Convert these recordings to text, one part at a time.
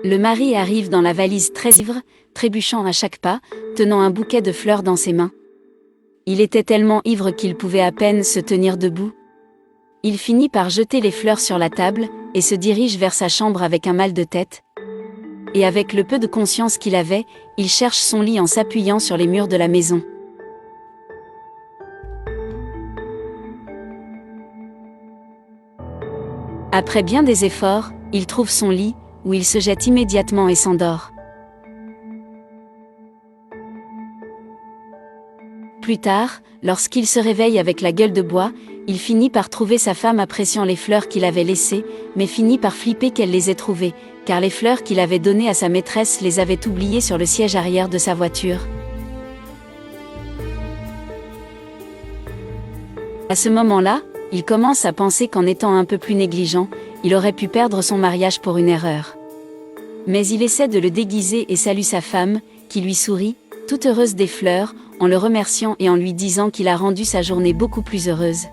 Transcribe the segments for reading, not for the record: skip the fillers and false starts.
Le mari arrive dans la valise très ivre, trébuchant à chaque pas, tenant un bouquet de fleurs dans ses mains. Il était tellement ivre qu'il pouvait à peine se tenir debout. Il finit par jeter les fleurs sur la table, et se dirige vers sa chambre avec un mal de tête. Et avec le peu de conscience qu'il avait, il cherche son lit en s'appuyant sur les murs de la maison. Après bien des efforts, il trouve son lit, où il se jette immédiatement et s'endort. Plus tard, lorsqu'il se réveille avec la gueule de bois, il finit par trouver sa femme appréciant les fleurs qu'il avait laissées, mais finit par flipper qu'elle les ait trouvées, car les fleurs qu'il avait données à sa maîtresse les avait oubliées sur le siège arrière de sa voiture. À ce moment-là, il commence à penser qu'en étant un peu plus négligent, il aurait pu perdre son mariage pour une erreur. Mais il essaie de le déguiser et salue sa femme, qui lui sourit, toute heureuse des fleurs, en le remerciant et en lui disant qu'il a rendu sa journée beaucoup plus heureuse.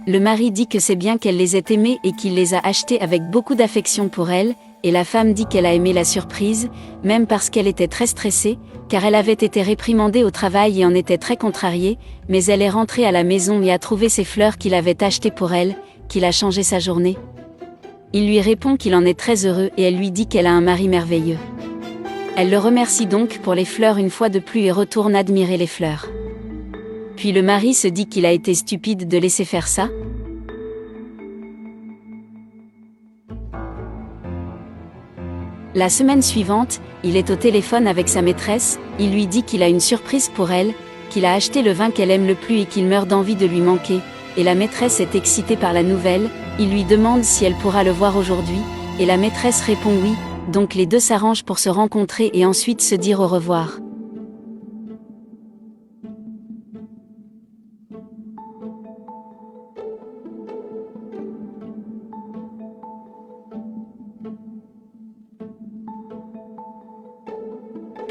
Le mari dit que c'est bien qu'elle les ait aimées et qu'il les a achetées avec beaucoup d'affection pour elle, et la femme dit qu'elle a aimé la surprise, même parce qu'elle était très stressée, car elle avait été réprimandée au travail et en était très contrariée, mais elle est rentrée à la maison et a trouvé ces fleurs qu'il avait achetées pour elle, qu'il a changé sa journée. Il lui répond qu'il en est très heureux et elle lui dit qu'elle a un mari merveilleux. Elle le remercie donc pour les fleurs une fois de plus et retourne admirer les fleurs. Puis le mari se dit qu'il a été stupide de laisser faire ça. La semaine suivante, il est au téléphone avec sa maîtresse, il lui dit qu'il a une surprise pour elle, qu'il a acheté le vin qu'elle aime le plus et qu'il meurt d'envie de lui manquer, et la maîtresse est excitée par la nouvelle, il lui demande si elle pourra le voir aujourd'hui, et la maîtresse répond oui, donc les deux s'arrangent pour se rencontrer et ensuite se dire au revoir.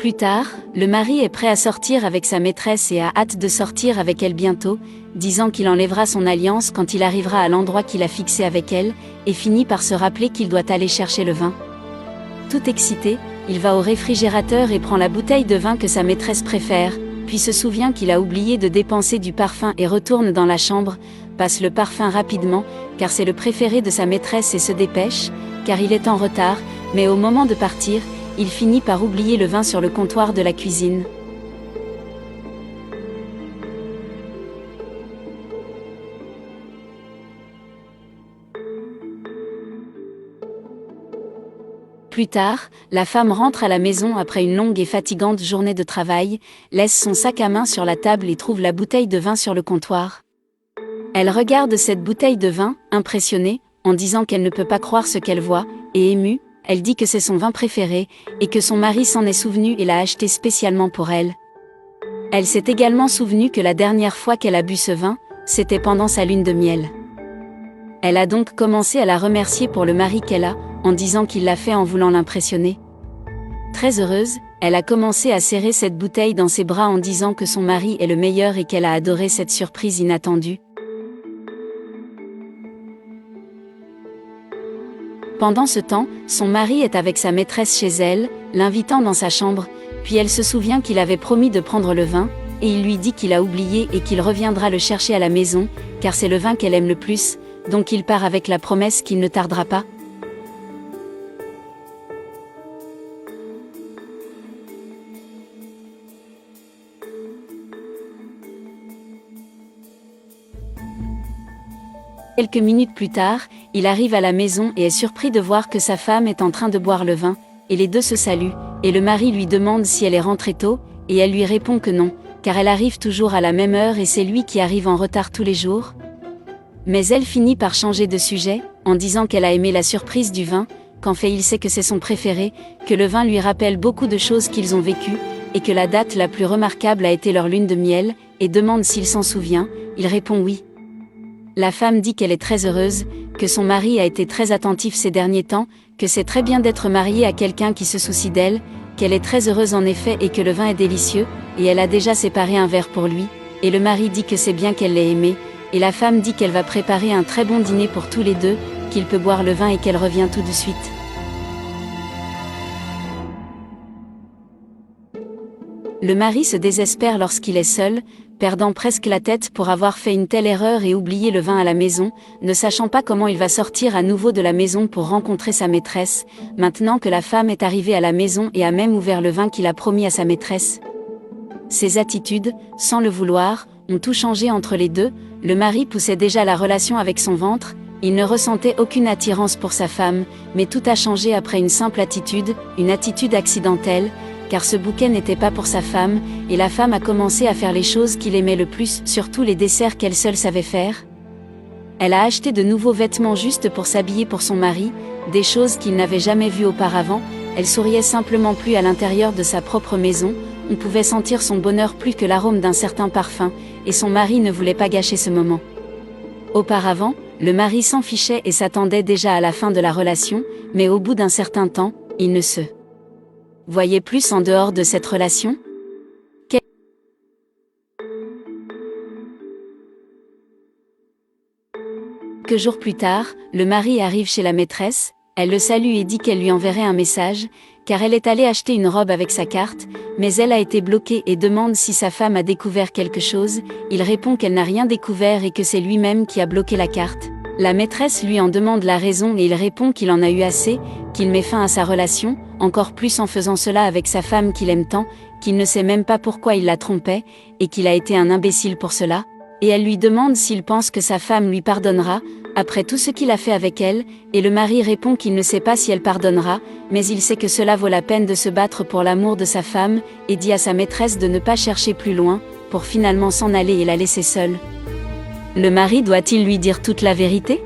Plus tard, le mari est prêt à sortir avec sa maîtresse et a hâte de sortir avec elle bientôt, disant qu'il enlèvera son alliance quand il arrivera à l'endroit qu'il a fixé avec elle, et finit par se rappeler qu'il doit aller chercher le vin. Tout excité, il va au réfrigérateur et prend la bouteille de vin que sa maîtresse préfère, puis se souvient qu'il a oublié de dépenser du parfum et retourne dans la chambre, passe le parfum rapidement, car c'est le préféré de sa maîtresse et se dépêche, car il est en retard, mais au moment de partir, il finit par oublier le vin sur le comptoir de la cuisine. Plus tard, la femme rentre à la maison après une longue et fatigante journée de travail, laisse son sac à main sur la table et trouve la bouteille de vin sur le comptoir. Elle regarde cette bouteille de vin, impressionnée, en disant qu'elle ne peut pas croire ce qu'elle voit, et émue, elle dit que c'est son vin préféré, et que son mari s'en est souvenu et l'a acheté spécialement pour elle. Elle s'est également souvenue que la dernière fois qu'elle a bu ce vin, c'était pendant sa lune de miel. Elle a donc commencé à la remercier pour le mari qu'elle a, en disant qu'il l'a fait en voulant l'impressionner. Très heureuse, elle a commencé à serrer cette bouteille dans ses bras en disant que son mari est le meilleur et qu'elle a adoré cette surprise inattendue. Pendant ce temps, son mari est avec sa maîtresse chez elle, l'invitant dans sa chambre, puis elle se souvient qu'il avait promis de prendre le vin, et il lui dit qu'il a oublié et qu'il reviendra le chercher à la maison, car c'est le vin qu'elle aime le plus, donc il part avec la promesse qu'il ne tardera pas. Quelques minutes plus tard, il arrive à la maison et est surpris de voir que sa femme est en train de boire le vin, et les deux se saluent, et le mari lui demande si elle est rentrée tôt, et elle lui répond que non, car elle arrive toujours à la même heure et c'est lui qui arrive en retard tous les jours. Mais elle finit par changer de sujet, en disant qu'elle a aimé la surprise du vin, qu'en fait il sait que c'est son préféré, que le vin lui rappelle beaucoup de choses qu'ils ont vécues, et que la date la plus remarquable a été leur lune de miel, et demande s'il s'en souvient, il répond oui. La femme dit qu'elle est très heureuse, que son mari a été très attentif ces derniers temps, que c'est très bien d'être mariée à quelqu'un qui se soucie d'elle, qu'elle est très heureuse en effet et que le vin est délicieux, et elle a déjà séparé un verre pour lui, et le mari dit que c'est bien qu'elle l'ait aimé, et la femme dit qu'elle va préparer un très bon dîner pour tous les deux, qu'il peut boire le vin et qu'elle revient tout de suite. Le mari se désespère lorsqu'il est seul, perdant presque la tête pour avoir fait une telle erreur et oublié le vin à la maison, ne sachant pas comment il va sortir à nouveau de la maison pour rencontrer sa maîtresse, maintenant que la femme est arrivée à la maison et a même ouvert le vin qu'il a promis à sa maîtresse. Ses attitudes, sans le vouloir, ont tout changé entre les deux. Le mari poussait déjà la relation avec son ventre, il ne ressentait aucune attirance pour sa femme, mais tout a changé après une simple attitude, une attitude accidentelle, car ce bouquet n'était pas pour sa femme, et la femme a commencé à faire les choses qu'il aimait le plus, surtout les desserts qu'elle seule savait faire. Elle a acheté de nouveaux vêtements juste pour s'habiller pour son mari, des choses qu'il n'avait jamais vues auparavant. Elle souriait simplement plus à l'intérieur de sa propre maison, on pouvait sentir son bonheur plus que l'arôme d'un certain parfum, et son mari ne voulait pas gâcher ce moment. Auparavant, le mari s'en fichait et s'attendait déjà à la fin de la relation, mais au bout d'un certain temps, il ne se voyait plus en dehors de cette relation. Quelques jours plus tard, le mari arrive chez la maîtresse, elle le salue et dit qu'elle lui enverrait un message, car elle est allée acheter une robe avec sa carte, mais elle a été bloquée et demande si sa femme a découvert quelque chose. Il répond qu'elle n'a rien découvert et que c'est lui-même qui a bloqué la carte. La maîtresse lui en demande la raison et il répond qu'il en a eu assez, qu'il met fin à sa relation, encore plus en faisant cela avec sa femme qu'il aime tant, qu'il ne sait même pas pourquoi il la trompait, et qu'il a été un imbécile pour cela. Et elle lui demande s'il pense que sa femme lui pardonnera, après tout ce qu'il a fait avec elle, et le mari répond qu'il ne sait pas si elle pardonnera, mais il sait que cela vaut la peine de se battre pour l'amour de sa femme, et dit à sa maîtresse de ne pas chercher plus loin, pour finalement s'en aller et la laisser seule. Le mari doit-il lui dire toute la vérité ?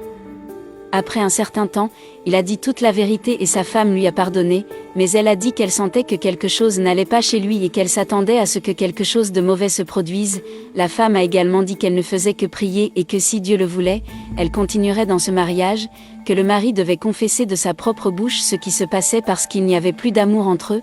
Après un certain temps, il a dit toute la vérité et sa femme lui a pardonné, mais elle a dit qu'elle sentait que quelque chose n'allait pas chez lui et qu'elle s'attendait à ce que quelque chose de mauvais se produise. La femme a également dit qu'elle ne faisait que prier et que si Dieu le voulait, elle continuerait dans ce mariage, que le mari devait confesser de sa propre bouche ce qui se passait parce qu'il n'y avait plus d'amour entre eux.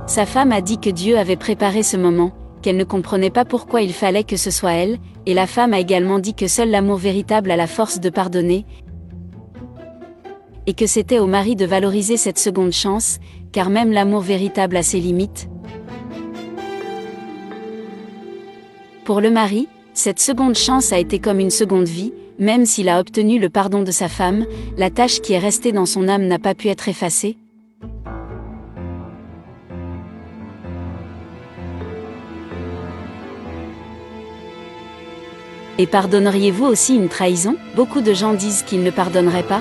Sa femme a dit que Dieu avait préparé ce moment, qu'elle ne comprenait pas pourquoi il fallait que ce soit elle, et la femme a également dit que seul l'amour véritable a la force de pardonner, et que c'était au mari de valoriser cette seconde chance, car même l'amour véritable a ses limites. Pour le mari, cette seconde chance a été comme une seconde vie, même s'il a obtenu le pardon de sa femme, la tache qui est restée dans son âme n'a pas pu être effacée. Et pardonneriez-vous aussi une trahison ? Beaucoup de gens disent qu'ils ne pardonneraient pas.